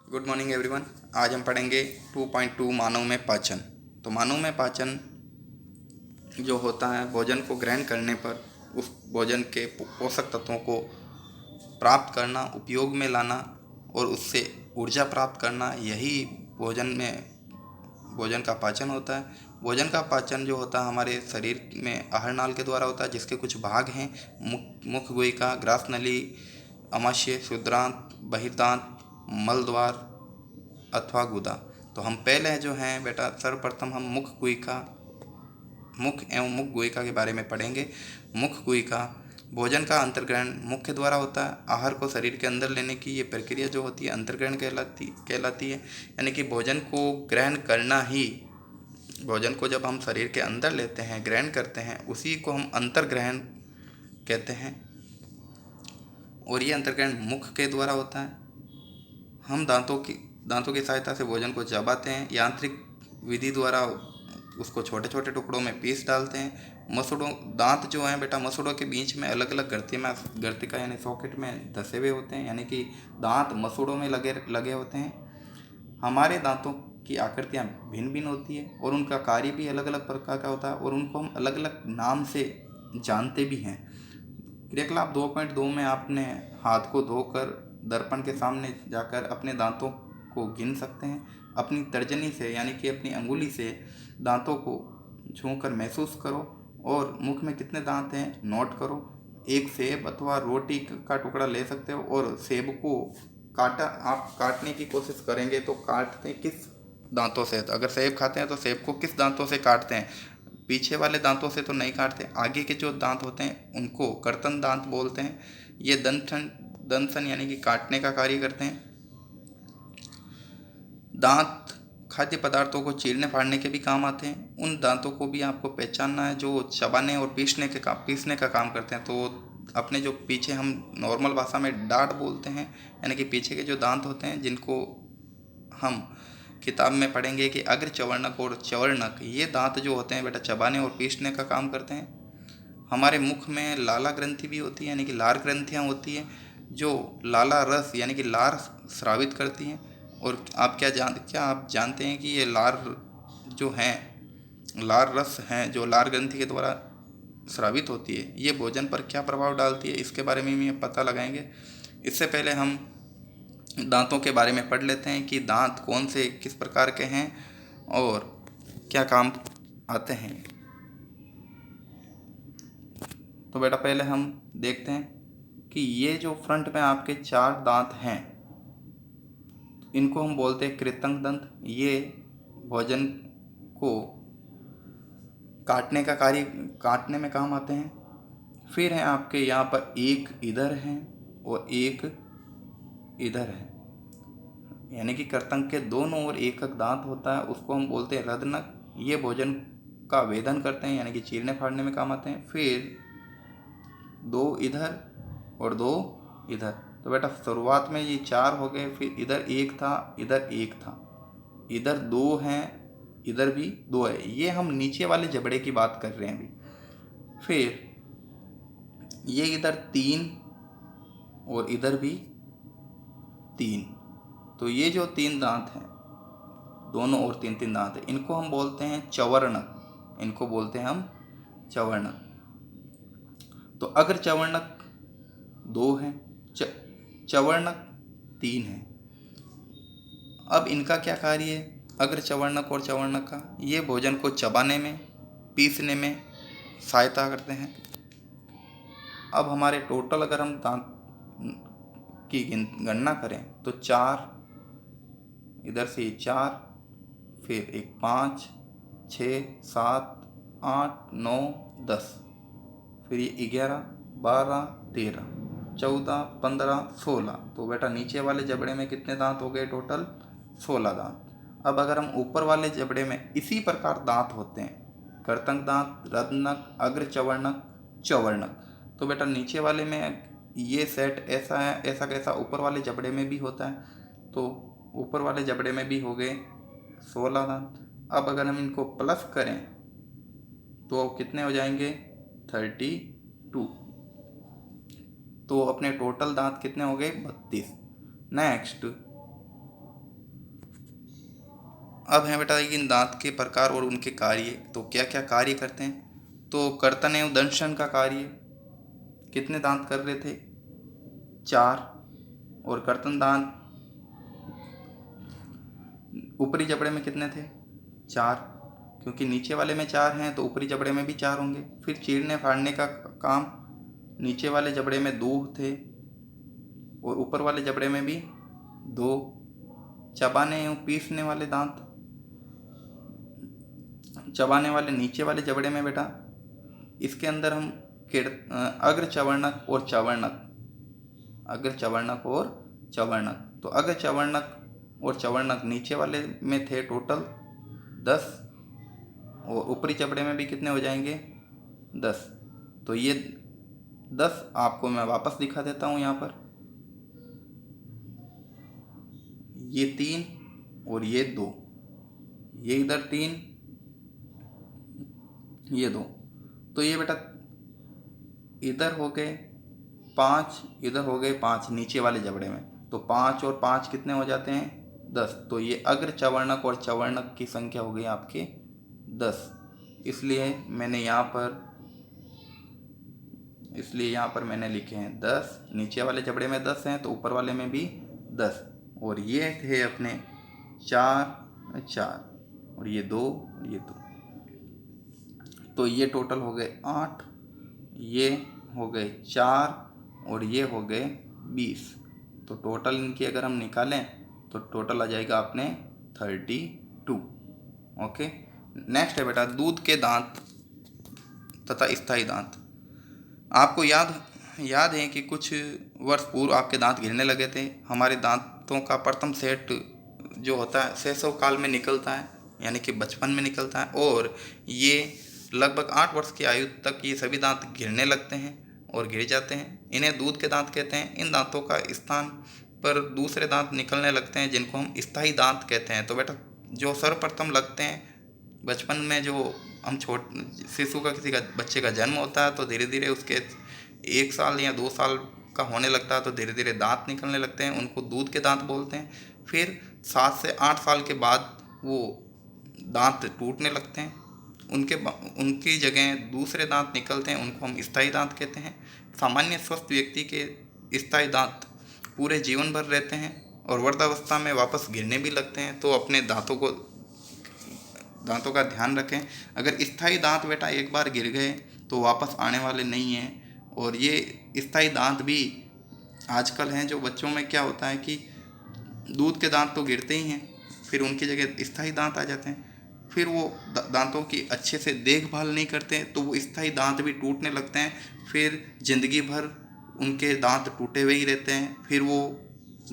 Good morning everyone. आज हम पढ़ेंगे 2.2 मानव में पाचन। तो मानव में पाचन जो होता है, भोजन को ग्रहण करने पर उस भोजन के पोषक तत्वों को प्राप्त करना, उपयोग में लाना और उससे ऊर्जा प्राप्त करना, यही भोजन का पाचन होता है। भोजन का पाचन जो होता है हमारे शरीर में आहार नाल के द्वारा होता है, जिसके कुछ भाग हैं। मुख गुहिका, ग्रास नली, अमाशय, क्षुद्रांत, बहिर्दांत, मल द्वार अथवा गुदा। तो हम पहले जो हैं बेटा, सर्वप्रथम हम मुख एवं मुख गुहिका के बारे में पढ़ेंगे। मुख गुहिका, भोजन का अंतर्ग्रहण मुख के द्वारा होता है। आहार को शरीर के अंदर लेने की ये प्रक्रिया जो होती है अंतर्ग्रहण कहलाती है। यानी कि भोजन को ग्रहण करना ही, भोजन को जब हम शरीर के अंदर लेते हैं, ग्रहण करते हैं, उसी को हम अंतर्ग्रहण कहते हैं। और ये अंतर्ग्रहण मुख के द्वारा होता है। हम दांतों की सहायता से भोजन को चबाते हैं। यांत्रिक विधि द्वारा उसको छोटे छोटे टुकड़ों में पीस डालते हैं। मसूड़ों दांत जो हैं बेटा, मसूड़ों के बीच में अलग अलग गर्तिका यानी सॉकेट में धसे हुए होते हैं। यानी कि दांत मसूड़ों में लगे होते हैं। हमारे दांतों की आकृतियाँ भिन्न भिन्न होती है और उनका कार्य भी अलग अलग प्रकार का होता है और उनको हम अलग अलग नाम से जानते भी हैं। क्रियाकलाप 2.2 में आपने हाथ को धोकर दर्पण के सामने जाकर अपने दांतों को गिन सकते हैं। अपनी तर्जनी से यानी कि अपनी अंगुली से दांतों को छूकर महसूस करो और मुख में कितने दांत हैं नोट करो। एक सेब अथवा रोटी का टुकड़ा ले सकते हो और सेब को आप काटने की कोशिश करेंगे तो काटते किस दांतों से? तो अगर सेब खाते हैं तो सेब को किस दांतों से काटते हैं? पीछे वाले दांतों से तो नहीं काटते। आगे के जो दांत होते हैं उनको कर्तन दांत बोलते हैं। ये दंसन यानी कि काटने का कार्य करते हैं। दांत खाद्य पदार्थों को चीरने फाड़ने के भी काम आते हैं। उन दांतों को भी आपको पहचानना है जो चबाने और पीसने का काम करते हैं। तो अपने जो पीछे हम नॉर्मल भाषा में डांट बोलते हैं, यानी कि पीछे के जो दांत होते हैं जिनको हम किताब में पढ़ेंगे कि अग्र चवर्णक और चवर्णक, ये दांत जो होते हैं बेटा चबाने और पीसने का काम करते हैं। हमारे मुख में लाला ग्रंथि भी होती है, यानी कि लार ग्रंथियाँ होती हैं जो लाला रस यानी कि लार स्रावित करती हैं। और क्या आप जानते हैं कि ये जो हैं लार रस हैं जो लार ग्रंथि के द्वारा स्रावित होती है, ये भोजन पर क्या प्रभाव डालती है, इसके बारे में भी पता लगाएंगे। इससे पहले हम दांतों के बारे में पढ़ लेते हैं कि दांत कौन से किस प्रकार के हैं और क्या काम आते हैं। तो बेटा पहले हम देखते हैं कि ये जो फ्रंट में आपके 4 दांत हैं, इनको हम बोलते हैं कृतंक दंत। ये भोजन को काटने में काम आते हैं। फिर है आपके यहाँ पर एक इधर है और एक इधर है, यानी कि कर्तंक के दोनों ओर एक एक दांत होता है, उसको हम बोलते हैं रदनक। ये भोजन का वेदन करते हैं, यानी कि चीरने फाड़ने में काम आते हैं। फिर 2 इधर और 2 इधर। तो बेटा शुरुआत में ये 4 हो गए, फिर इधर 1 था, इधर 1 था, इधर 2 हैं, इधर भी 2 है। ये हम नीचे वाले जबड़े की बात कर रहे हैं अभी। फिर ये इधर 3 और इधर भी 3। तो ये जो 3 दांत हैं, दोनों ओर 3-3 दांत हैं, इनको हम बोलते हैं चवर्णक। इनको बोलते हैं हम चवर्णक। तो अगर चवर्णक 2 हैं, चवर्णक 3 है। अब इनका क्या कार्य है? अग्र चवर्णक और चवर्णक का, ये भोजन को चबाने में, पीसने में सहायता करते हैं। अब हमारे टोटल अगर हम दांत की गणना करें तो 4, इधर से 4, फिर एक 5, 6, 7, 8, 9, 10, फिर ये 11, 12, 13, 14, 15, 16। तो बेटा नीचे वाले जबड़े में कितने दांत हो गए? टोटल 16 दांत। अब अगर हम ऊपर वाले जबड़े में इसी प्रकार दांत होते हैं, कर्तंक दांत, रदनक, अग्र चवर्णक, चवर्णक, तो बेटा नीचे वाले में ये सेट ऐसा है, ऐसा कैसा ऊपर वाले जबड़े में भी होता है। तो ऊपर वाले जबड़े में भी हो गए 16 दांत। अब अगर हम इनको प्लस करें तो कितने हो जाएंगे? 32। तो अपने टोटल दांत कितने हो गए? 32। नेक्स्ट अब है बेटा इन दांत के प्रकार और उनके कार्य। तो क्या क्या कार्य करते हैं? तो कर्तन एवं दंशन का कार्य, कितने दांत कर रहे थे? 4। और कर्तन दांत ऊपरी जबड़े में कितने थे? 4, क्योंकि नीचे वाले में 4 हैं तो ऊपरी जबड़े में भी 4 होंगे। फिर चीरने फाड़ने का काम, नीचे वाले जबड़े में 2 थे और ऊपर वाले जबड़े में भी 2। चबाने एवं पीसने वाले दांत, चबाने वाले नीचे वाले जबड़े में बेटा, इसके अंदर हम अग्र चवर्णक और चवर्णक, अग्र चवर्णक और चवर्णक, तो अग्र चवर्णक और चवर्णक नीचे वाले में थे टोटल 10 और ऊपरी जबड़े में भी कितने हो जाएंगे? 10। तो ये 10 आपको मैं वापस दिखा देता हूँ यहाँ पर, ये 3 और ये 2, ये इधर 3, ये 2, तो ये बेटा इधर हो गए 5, इधर हो गए 5 नीचे वाले जबड़े में, तो 5 और 5 कितने हो जाते हैं? 10। तो ये अग्र चवर्णक और चवर्णक की संख्या हो गई आपके 10। इसलिए यहाँ पर मैंने लिखे हैं 10, नीचे वाले जबड़े में 10 हैं तो ऊपर वाले में भी 10, और ये थे अपने 4 4 और ये 2 ये 2, तो ये टोटल हो गए 8, ये हो गए 4 और ये हो गए 20। तो टोटल इनकी अगर हम निकालें तो टोटल आ जाएगा अपने 32। ओके। नेक्स्ट है बेटा दूध के दांत तथा स्थायी दांत। आपको याद है कि कुछ वर्ष पूर्व आपके दांत गिरने लगे थे। हमारे दांतों का प्रथम सेट जो होता है शैशव काल में निकलता है, यानी कि बचपन में निकलता है, और ये लगभग 8 वर्ष की आयु तक ये सभी दांत गिरने लगते हैं और गिर जाते हैं। इन्हें दूध के दांत कहते हैं। इन दांतों का स्थान पर दूसरे दांत निकलने लगते हैं जिनको हम स्थायी दांत कहते हैं। तो बेटा जो सर्वप्रथम लगते हैं बचपन में, जो हम शिशु का किसी का बच्चे का जन्म होता है तो धीरे धीरे उसके 1 साल या 2 साल का होने लगता है तो धीरे धीरे दांत निकलने लगते हैं, उनको दूध के दांत बोलते हैं। फिर 7 से 8 साल के बाद वो दांत टूटने लगते हैं, उनकी जगह दूसरे दांत निकलते हैं, उनको हम स्थायी दांत कहते हैं। सामान्य स्वस्थ व्यक्ति के स्थायी दांत पूरे जीवन भर रहते हैं और वृद्धावस्था में वापस गिरने भी लगते हैं। तो अपने दांतों का ध्यान रखें। अगर स्थायी दांत बेटा एक बार गिर गए तो वापस आने वाले नहीं हैं। और ये स्थायी दांत भी आजकल हैं, जो बच्चों में क्या होता है कि दूध के दांत तो गिरते ही हैं, फिर उनकी जगह स्थायी दांत आ जाते हैं, फिर वो दांतों की अच्छे से देखभाल नहीं करते तो वो स्थायी दांत भी टूटने लगते हैं। फिर ज़िंदगी भर उनके दांत टूटे हुए ही रहते हैं, फिर वो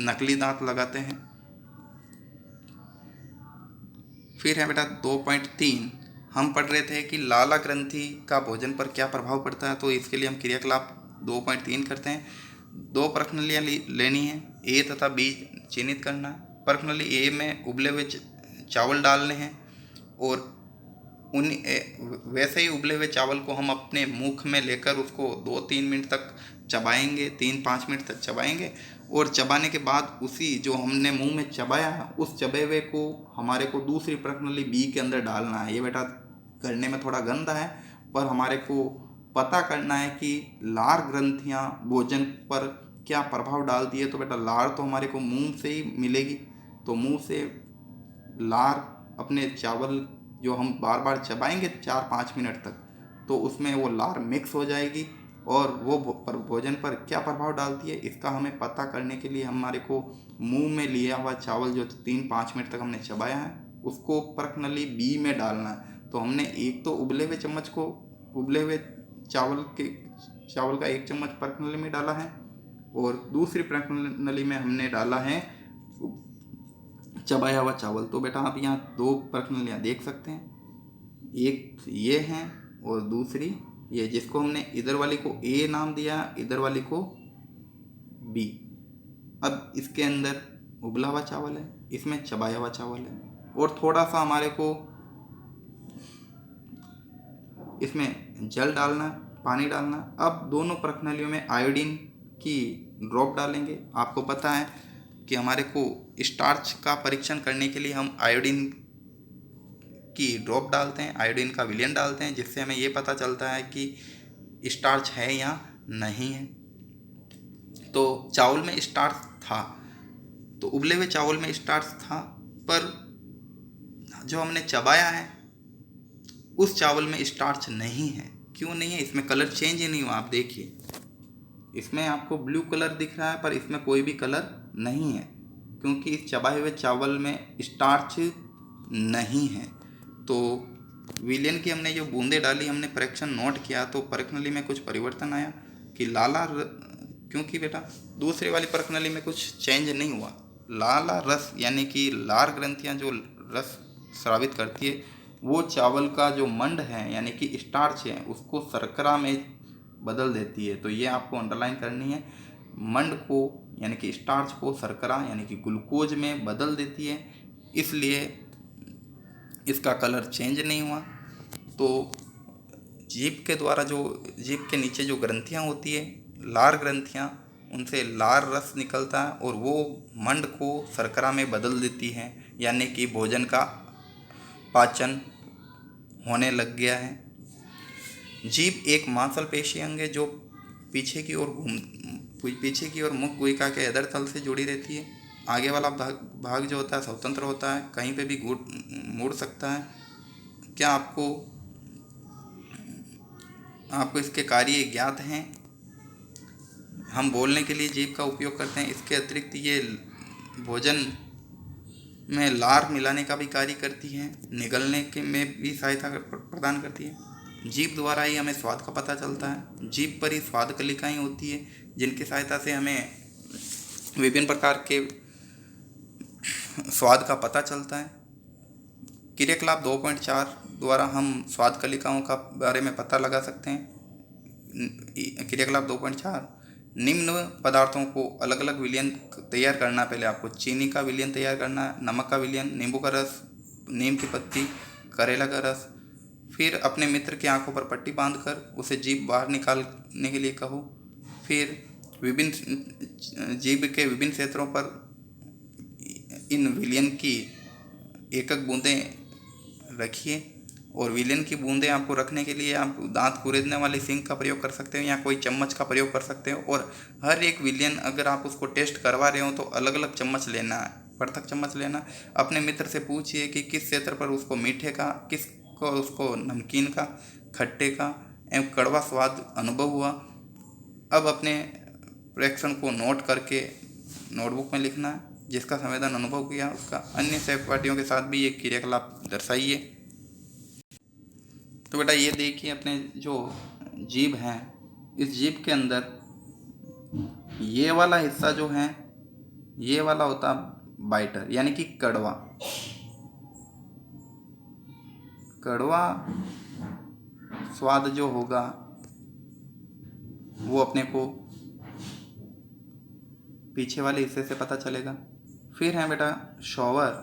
नकली दांत लगाते हैं। फिर है बेटा 2.3, हम पढ़ रहे थे कि लाला ग्रंथि का भोजन पर क्या प्रभाव पड़ता है। तो इसके लिए हम क्रियाकलाप 2.3 करते हैं। 2 प्रश्नलियाँ लेनी है, ए तथा बी चिन्हित करना है। प्रश्नली ए में उबले हुए चावल डालने हैं और वैसे ही उबले हुए चावल को हम अपने मुख में लेकर उसको 2-3 मिनट तक चबाएंगे, 3-5 मिनट तक चबाएंगे, और चबाने के बाद उसी जो हमने मुंह में चबाया है उस चबे हुए को हमारे को दूसरी प्रश्नली बी के अंदर डालना है। ये बेटा करने में थोड़ा गंदा है, पर हमारे को पता करना है कि लार ग्रंथियाँ भोजन पर क्या प्रभाव डालती है। तो बेटा लार तो हमारे को मुंह से ही मिलेगी, तो मुंह से लार अपने चावल जो हम बार बार चबाएंगे 4-5 मिनट तक, तो उसमें वो लार मिक्स हो जाएगी और वो भोजन पर क्या प्रभाव डालती है इसका हमें पता करने के लिए हमारे को मुंह में लिया हुआ चावल जो 3-5 मिनट तक हमने चबाया है उसको प्रश्नली बी में डालना है। तो हमने एक तो उबले हुए चावल का 1 चम्मच प्रश्नली में डाला है और दूसरी प्रश्नली में हमने डाला है चबाया हुआ चावल। तो बेटा आप यहाँ 2 प्रश्नलियाँ देख सकते हैं, एक ये है और दूसरी ये, जिसको हमने इधर वाली को ए नाम दिया, इधर वाली को बी। अब इसके अंदर उबला हुआ चावल है, इसमें चबाया हुआ चावल है, और थोड़ा सा हमारे को इसमें जल डालना, पानी डालना। अब दोनों प्रश्नलियों में आयोडीन की ड्रॉप डालेंगे। आपको पता है कि हमारे को स्टार्च का परीक्षण करने के लिए हम आयोडीन की ड्रॉप डालते हैं, आयोडीन का विलयन डालते हैं, जिससे हमें ये पता चलता है कि स्टार्च है या नहीं है। तो चावल में स्टार्च था, तो उबले हुए चावल में स्टार्च था, पर जो हमने चबाया है उस चावल में स्टार्च नहीं है। क्यों नहीं है? इसमें कलर चेंज ही नहीं हुआ। आप देखिए, इसमें आपको ब्लू कलर दिख रहा है पर इसमें कोई भी कलर नहीं है, क्योंकि इस चबाए हुए चावल में स्टार्च नहीं है। तो विलियन की हमने जो बूंदें डाली, हमने परीक्षण नोट किया तो परखनली में कुछ परिवर्तन आया कि क्योंकि बेटा दूसरे वाली परखनली में कुछ चेंज नहीं हुआ। लाला रस यानी कि लार ग्रंथियां जो रस स्रावित करती है, वो चावल का जो मंड है यानी कि स्टार्च है उसको शर्करा में बदल देती है। तो ये आपको अंडरलाइन करनी है, मंड को यानी कि स्टार्च को शर्करा यानी कि ग्लूकोज में बदल देती है, इसलिए इसका कलर चेंज नहीं हुआ। तो जीभ के द्वारा जो जीभ के नीचे जो ग्रंथियां होती है, लार ग्रंथियां, उनसे लार रस निकलता है और वो मंड को शर्करा में बदल देती है, यानी कि भोजन का पाचन होने लग गया है। जीभ एक मांसपेशी अंग है जो पीछे की ओर मुख गुहिका के अधर तल से जुड़ी रहती है। आगे वाला भाग जो होता है स्वतंत्र होता है, कहीं पे भी मुड़ सकता है। क्या आपको इसके कार्य ज्ञात हैं? हम बोलने के लिए जीभ का उपयोग करते हैं, इसके अतिरिक्त ये भोजन में लार मिलाने का भी कार्य करती है, निगलने के में भी सहायता प्रदान करती है। जीभ द्वारा ही हमें स्वाद का पता चलता है। जीभ पर ही स्वाद कलिकाएँ होती है, जिनकी सहायता से हमें विभिन्न प्रकार के स्वाद का पता चलता है। क्रियाकलाप 2.4 द्वारा हम स्वाद कलिकाओं का बारे में पता लगा सकते हैं। क्रियाकलाप 2.4, निम्न पदार्थों को अलग अलग विलयन तैयार करना। पहले आपको चीनी का विलयन तैयार करना, नमक का विलयन, नींबू का रस, नीम की पत्ती, करेला का रस। फिर अपने मित्र की आंखों पर पट्टी बांधकर उसे जीभ बाहर निकालने के लिए कहो। फिर जीभ के विभिन्न क्षेत्रों पर इन विलयन की एकक बूंदें रखिए, और विलयन की बूंदें आपको रखने के लिए आप दांत कुरेदने वाली सिंक का प्रयोग कर सकते हो या कोई चम्मच का प्रयोग कर सकते हो। और हर एक विलयन अगर आप उसको टेस्ट करवा रहे हो तो अलग अलग चम्मच लेना है, पृथक चम्मच लेना। अपने मित्र से पूछिए कि किस क्षेत्र पर उसको मीठे का, किसको उसको नमकीन का, खट्टे का एवं कड़वा स्वाद अनुभव हुआ। अब अपने प्रेक्षण को नोट करके नोटबुक में लिखना है। जिसका संवेदन अनुभव किया उसका अन्य सहपाठियों के साथ भी ये क्रियाकलाप दर्शाइए। तो बेटा ये देखिए, अपने जो जीभ है, इस जीभ के अंदर ये वाला हिस्सा जो है, ये वाला होता बाइटर यानी कि कड़वा। कड़वा स्वाद जो होगा वो अपने को पीछे वाले हिस्से से पता चलेगा। फिर है बेटा शॉवर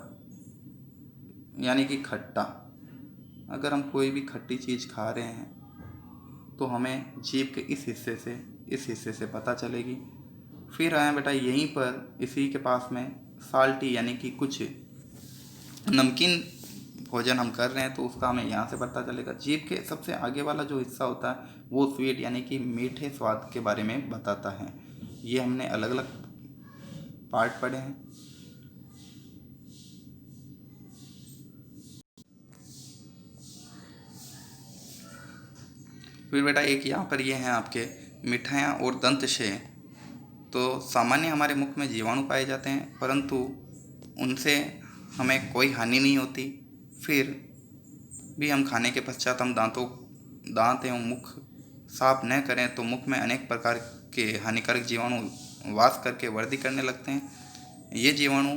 यानी कि खट्टा। अगर हम कोई भी खट्टी चीज़ खा रहे हैं तो हमें जीभ के इस हिस्से से पता चलेगी। फिर आया बेटा यहीं पर इसी के पास में साल्टी यानी कि कुछ नमकीन भोजन हम कर रहे हैं तो उसका हमें यहाँ से पता चलेगा। जीभ के सबसे आगे वाला जो हिस्सा होता है वो स्वीट यानी कि मीठे स्वाद के बारे में बताता है। ये हमने अलग अलग पार्ट पढ़े हैं। फिर बेटा एक यहाँ पर ये हैं आपके मिठाइयाँ और दंतशय। तो सामान्य हमारे मुख में जीवाणु पाए जाते हैं, परंतु उनसे हमें कोई हानि नहीं होती। फिर भी हम खाने के पश्चात हम दांत एवं मुख साफ न करें तो मुख में अनेक प्रकार के हानिकारक जीवाणु वास करके वृद्धि करने लगते हैं। ये जीवाणु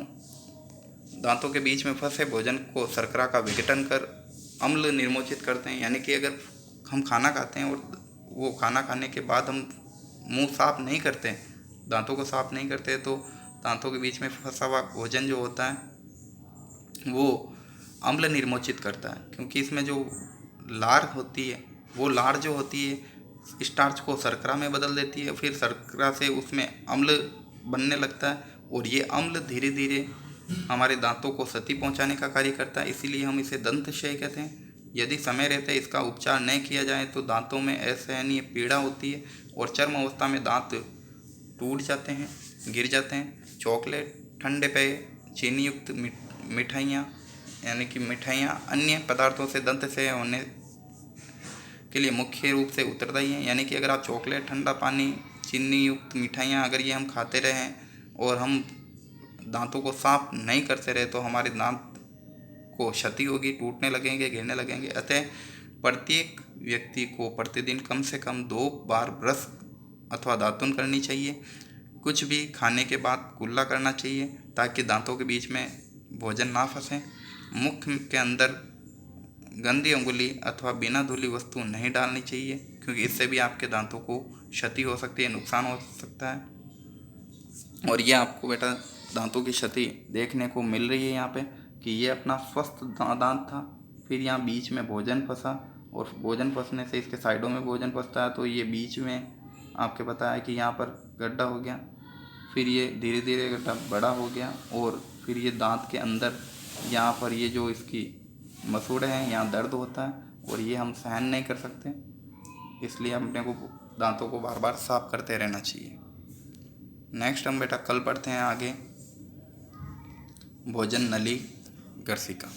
दांतों के बीच में फंसे भोजन को शर्करा का विघटन कर अम्ल निर्मोचित करते हैं। यानी कि अगर हम खाना खाते हैं और वो खाना खाने के बाद हम मुंह साफ नहीं करते, दांतों को साफ नहीं करते, तो दांतों के बीच में फंसा हुआ भोजन जो होता है वो अम्ल निर्मोचित करता है, क्योंकि इसमें जो लार होती है वो लार जो होती है स्टार्च को शर्करा में बदल देती है। फिर शर्करा से उसमें अम्ल बनने लगता है और ये अम्ल धीरे धीरे हमारे दांतों को क्षति पहुंचाने का कार्य करता है, इसीलिए हम इसे दंत क्षय कहते हैं। यदि समय रहते इसका उपचार नहीं किया जाए तो दांतों में असहनीय पीड़ा होती है और चर्म अवस्था में दांत टूट जाते हैं, गिर जाते हैं। चॉकलेट, ठंडे पेय, चीनी युक्त मिठाइयाँ यानी कि मिठाइयाँ अन्य पदार्थों से दंत क्षय होने के लिए मुख्य रूप से उत्तरदायी हैं। यानी कि अगर आप चॉकलेट, ठंडा पानी, चीनी युक्त मिठाइयाँ अगर ये हम खाते रहें और हम दांतों को साफ नहीं करते रहे तो हमारे दांत को क्षति होगी, टूटने लगेंगे, गिरने लगेंगे। अतः प्रत्येक व्यक्ति को प्रतिदिन कम से कम 2 बार ब्रश अथवा दातुन करनी चाहिए। कुछ भी खाने के बाद कुल्ला करना चाहिए ताकि दांतों के बीच में भोजन ना फंसे। मुख के अंदर गंदी अंगुली अथवा बिना धुली वस्तु नहीं डालनी चाहिए, क्योंकि इससे भी आपके दांतों को क्षति हो सकती है, नुकसान हो सकता है। और ये आपको बेटा दांतों की क्षति देखने को मिल रही है यहाँ पे कि ये अपना स्वस्थ दांत था, फिर यहाँ बीच में भोजन फंसा और भोजन फंसने से इसके साइडों में भोजन फंसता है तो ये बीच में आपके पता है कि यहाँ पर गड्ढा हो गया, फिर ये धीरे धीरे गड्ढा बड़ा हो गया और फिर ये दांत के अंदर यहाँ पर ये जो इसकी मसूड़े हैं यहाँ दर्द होता है और ये हम सहन नहीं कर सकते, इसलिए अपने को दांतों को बार बार साफ करते रहना चाहिए। नेक्स्ट हम बेटा कल पढ़ते हैं आगे भोजन नली ग्रसिका।